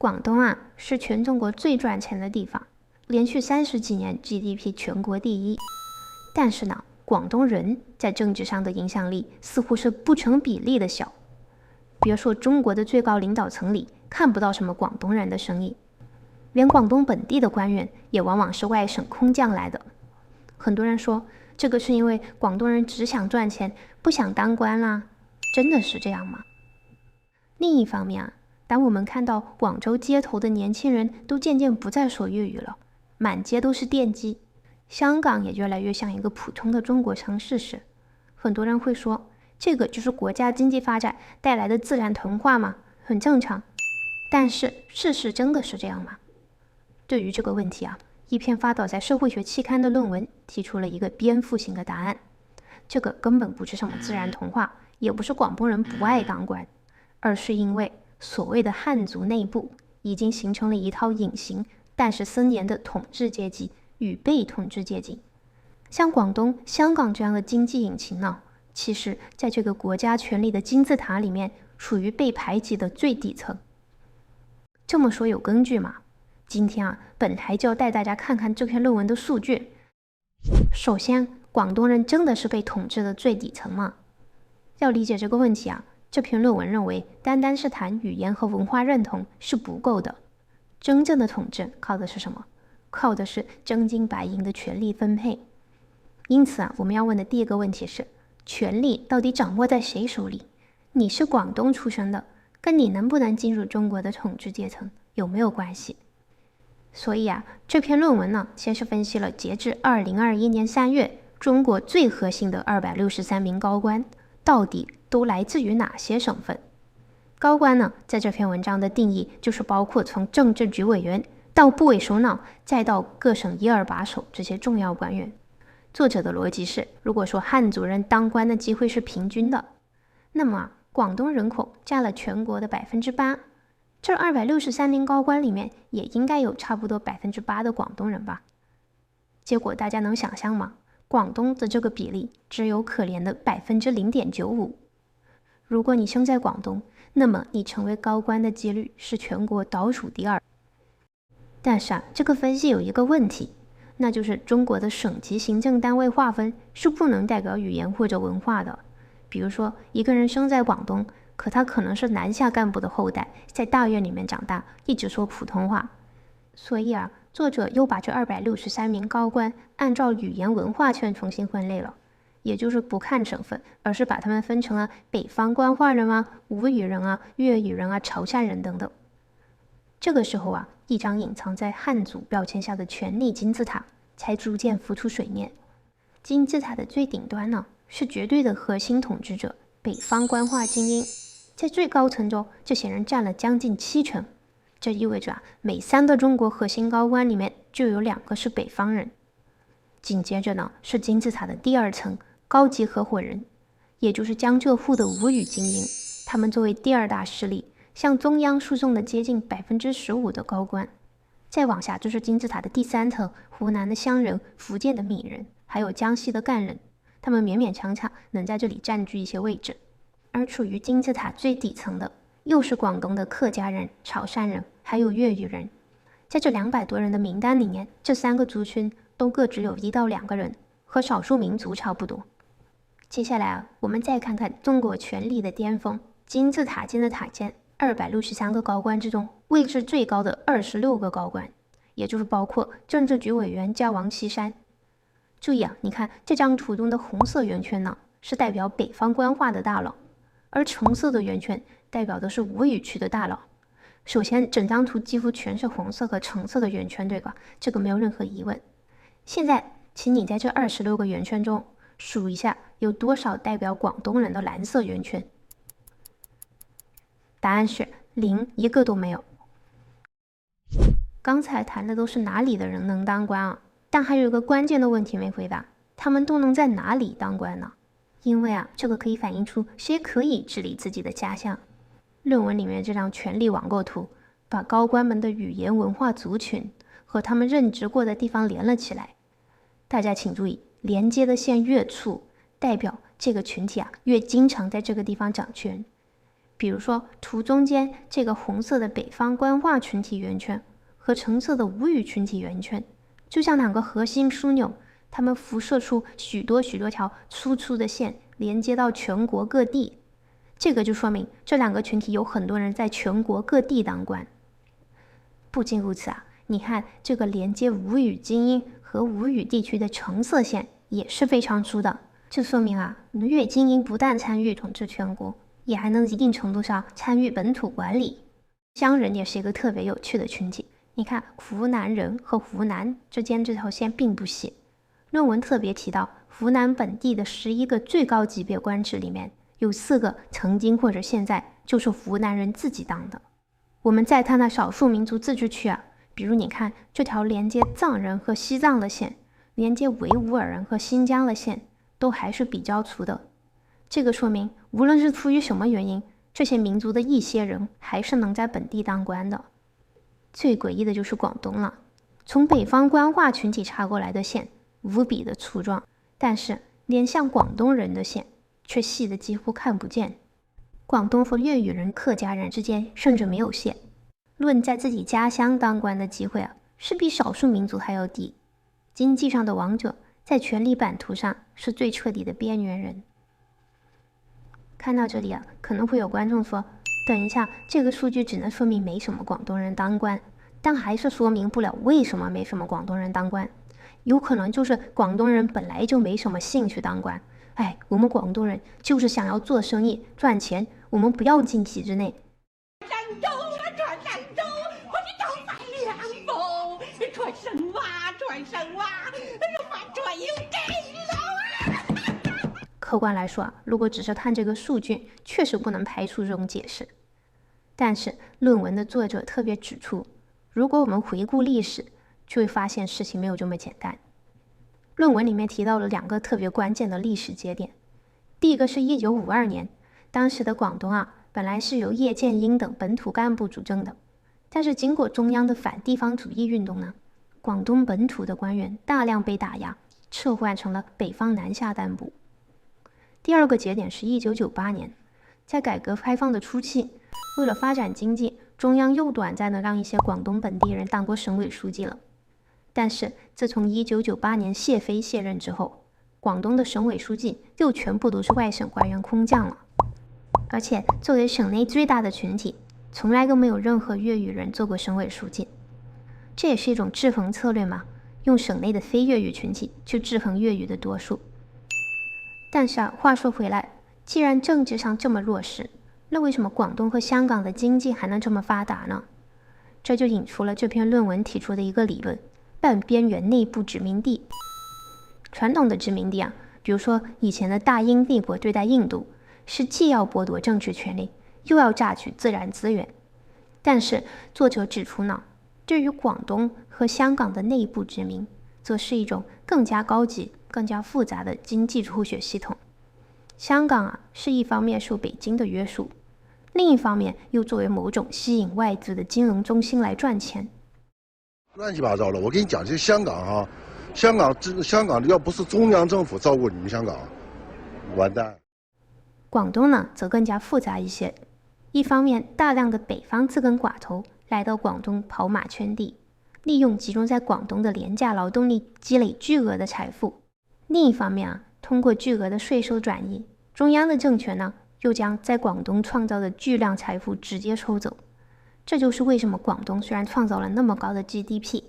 广东啊是全中国最赚钱的地方，连续30几年 GDP 全国第一。但是呢，广东人在政治上的影响力似乎是不成比例的小。别说中国的最高领导层里看不到什么广东人的身影，连广东本地的官员也往往是外省空降来的。很多人说这个是因为广东人只想赚钱，不想当官啦，真的是这样吗？另一方面啊，当我们看到广州街头的年轻人都渐渐不再说粤语了，满街都是电机，香港也越来越像一个普通的中国城市时，很多人会说，这个就是国家经济发展带来的自然同化嘛，很正常。但是事实真的是这样吗？对于这个问题啊，一篇发表在社会学期刊的论文提出了一个颠覆性的答案。这个根本不是什么自然同化，也不是广东人不爱当官，而是因为所谓的汉族内部已经形成了一套隐形但是森严的统治阶级与被统治阶级。像广东、香港这样的经济引擎呢，其实在这个国家权力的金字塔里面属于被排挤的最底层。这么说有根据吗？今天啊，本台就要带大家看看这篇论文的数据。首先，广东人真的是被统治的最底层吗？要理解这个问题啊，这篇论文认为单单是谈语言和文化认同是不够的。真正的统治靠的是什么？靠的是真金白银的权力分配。因此啊，我们要问的第一个问题是，权力到底掌握在谁手里？你是广东出生的，跟你能不能进入中国的统治阶层有没有关系？所以啊，这篇论文呢，先是分析了截至2021年3月中国最核心的263名高官到底都来自于哪些省份。高官呢，在这篇文章的定义就是包括从政治局委员到部委首脑，再到各省1、2把手这些重要官员。作者的逻辑是，如果说汉族人当官的机会是平均的，那么广东人口占了全国的8%，这263名高官里面也应该有差不多8%的广东人吧。结果大家能想象吗？广东的这个比例只有可怜的0.95%。如果你生在广东，那么你成为高官的几率是全国倒数第2。但是啊，这个分析有一个问题，那就是中国的省级行政单位划分是不能代表语言或者文化的。比如说，一个人生在广东，可他可能是南下干部的后代，在大院里面长大，一直说普通话。所以啊，作者又把这263名高官按照语言文化圈重新分类了，也就是不看省份，而是把他们分成了北方官话人啊、吴语人啊、粤语人啊、潮汕人等等。这个时候啊，一张隐藏在汉族标签下的权力金字塔才逐渐浮出水面。金字塔的最顶端呢，是绝对的核心统治者，北方官话精英，在最高层中，这些人占了将近70%。这意味着啊，每3个中国核心高官里面就有2个是北方人。紧接着呢，是金字塔的第2层，高级合伙人，也就是江浙沪的吴语精英，他们作为第2大势力，向中央输送了接近15%的高官。再往下就是金字塔的第3层，湖南的湘人、福建的闽人，还有江西的赣人，他们勉勉强强能在这里占据一些位置。而处于金字塔最底层的，又是广东的客家人、潮汕人，还有粤语人。在这200多人的名单里面，这3个族群都各只有1到2个人，和少数民族差不多。接下来啊，我们再看看中国权力的巅峰，金字塔尖的塔尖，263个高官之中，位置最高的26个高官，也就是包括政治局委员加王岐山。注意啊，你看这张图中的红色圆圈呢，是代表北方官话的大佬，而橙色的圆圈代表的是吴语区的大佬。首先，整张图几乎全是红色和橙色的圆圈，对吧？这个没有任何疑问。现在，请你在这26个圆圈中数一下，有多少代表广东人的蓝色圆圈？答案是0，一个都没有。刚才谈的都是哪里的人能当官啊，但还有一个关键的问题没回答，他们都能在哪里当官呢？因为啊，这个可以反映出谁可以治理自己的家乡。论文里面这张权力网构图，把高官们的语言文化族群和他们任职过的地方连了起来。大家请注意，连接的线越粗，代表这个群体啊越经常在这个地方掌权。比如说图中间这个红色的北方官话群体圆圈和橙色的吴语群体圆圈，就像两个核心枢纽，它们辐射出许多条粗粗的线，连接到全国各地。这个就说明这两个群体有很多人在全国各地当官。不仅如此啊，你看这个连接吴语精英和吴语地区的橙色线也是非常粗的。这说明啊，粤精英不但参与统治全国，也还能一定程度上参与本土管理。湘人也是一个特别有趣的群体。你看湖南人和湖南之间这条线并不细。论文特别提到，湖南本地的11个最高级别官职里面，有4个曾经或者现在就是湖南人自己当的。我们再看那少数民族自治区啊，比如你看这条连接藏人和西藏的线，连接维吾尔人和新疆的线，都还是比较粗的。这个说明无论是出于什么原因，这些民族的一些人还是能在本地当官的。最诡异的就是广东了，从北方官话群体插过来的线无比的粗壮，但是连向广东人的线却细的几乎看不见。广东和粤语人、客家人之间甚至没有线。论在自己家乡当官的机会啊，是比少数民族还要低。经济上的王者，在权力版图上是最彻底的边缘人。看到这里啊，可能会有观众说，等一下，这个数据只能说明没什么广东人当官，但还是说明不了为什么没什么广东人当官。有可能就是广东人本来就没什么兴趣当官。我们广东人就是想要做生意赚钱，我们不要进体制内。山州啊，传山州，我的头发凉风，传神话，传神话，传有给了啊！客观来说啊，如果只是看这个数据，确实不能排除这种解释。但是论文的作者特别指出，如果我们回顾历史，就会发现事情没有这么简单。论文里面提到了2个特别关键的历史节点。第一个是1952年，当时的广东啊，本来是由叶剑英等本土干部主政的，但是经过中央的反地方主义运动呢，广东本土的官员大量被打压，撤换成了北方南下干部。第二个节点是1998年，在改革开放的初期，为了发展经济，中央又短暂的让一些广东本地人当过省委书记了。但是自从1998年谢飞卸任之后，广东的省委书记又全部都是外省官员空降了。而且作为省内最大的群体，从来都没有任何粤语人做过省委书记。这也是一种制衡策略嘛，用省内的非粤语群体去制衡粤语的多数。但是啊，话说回来，既然政治上这么弱势，那为什么广东和香港的经济还能这么发达呢？这就引出了这篇论文提出的一个理论，半边缘内部殖民地。传统的殖民地啊，比如说以前的大英帝国对待印度，是既要剥夺政治权利，又要榨取自然资源。但是作者指出呢，对于广东和香港的内部殖民，则是一种更加高级、更加复杂的经济抽血系统。香港啊，是一方面受北京的约束，另一方面又作为某种吸引外资的金融中心来赚钱。乱七八糟了，我跟你讲，这香港啊，香港要不是中央政府照顾你们香港，完蛋。广东呢，则更加复杂一些。一方面，大量的北方自耕寡头来到广东跑马圈地，利用集中在广东的廉价劳动力积累巨额的财富；另一方面啊，通过巨额的税收转移，中央的政权呢，又将在广东创造的巨量财富直接抽走。这就是为什么广东虽然创造了那么高的 GDP，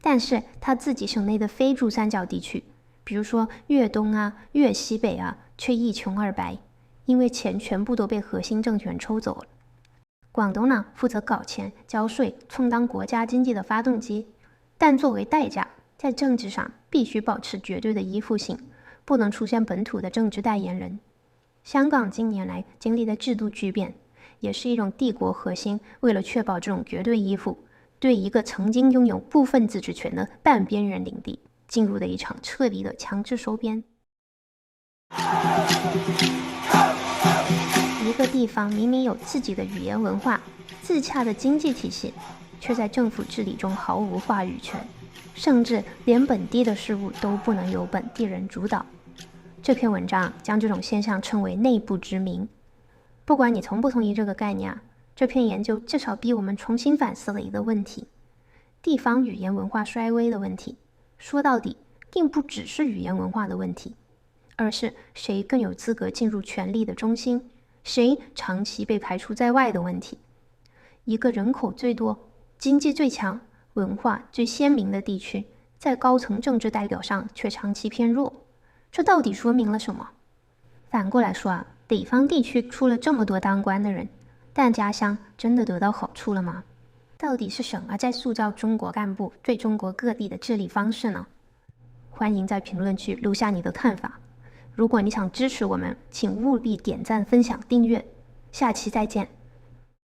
但是它自己省内的非珠三角地区，比如说粤东啊、粤西北啊，却一穷二白，因为钱全部都被核心政权抽走了。广东呢，负责搞钱、交税，充当国家经济的发动机，但作为代价，在政治上必须保持绝对的依附性，不能出现本土的政治代言人。香港近年来经历的制度巨变，也是一种帝国核心为了确保这种绝对依附，对一个曾经拥有部分自治权的半边缘领地进入的一场彻底的强制收编。一个地方明明有自己的语言文化、自洽的经济体系，却在政府治理中毫无话语权，甚至连本地的事务都不能由本地人主导。这篇文章将这种现象称为内部殖民。不管你同不同意这个概念啊，这篇研究至少逼我们重新反思了一个问题：地方语言文化衰微的问题。说到底，并不只是语言文化的问题，而是谁更有资格进入权力的中心，谁长期被排除在外的问题。一个人口最多、经济最强、文化最鲜明的地区，在高层政治代表上却长期偏弱，这到底说明了什么？反过来说啊，北方地区出了这么多当官的人，但家乡真的得到好处了吗？到底是什么在塑造中国干部对中国各地的治理方式呢？欢迎在评论区留下你的看法。如果你想支持我们，请务必点赞、分享、订阅。下期再见。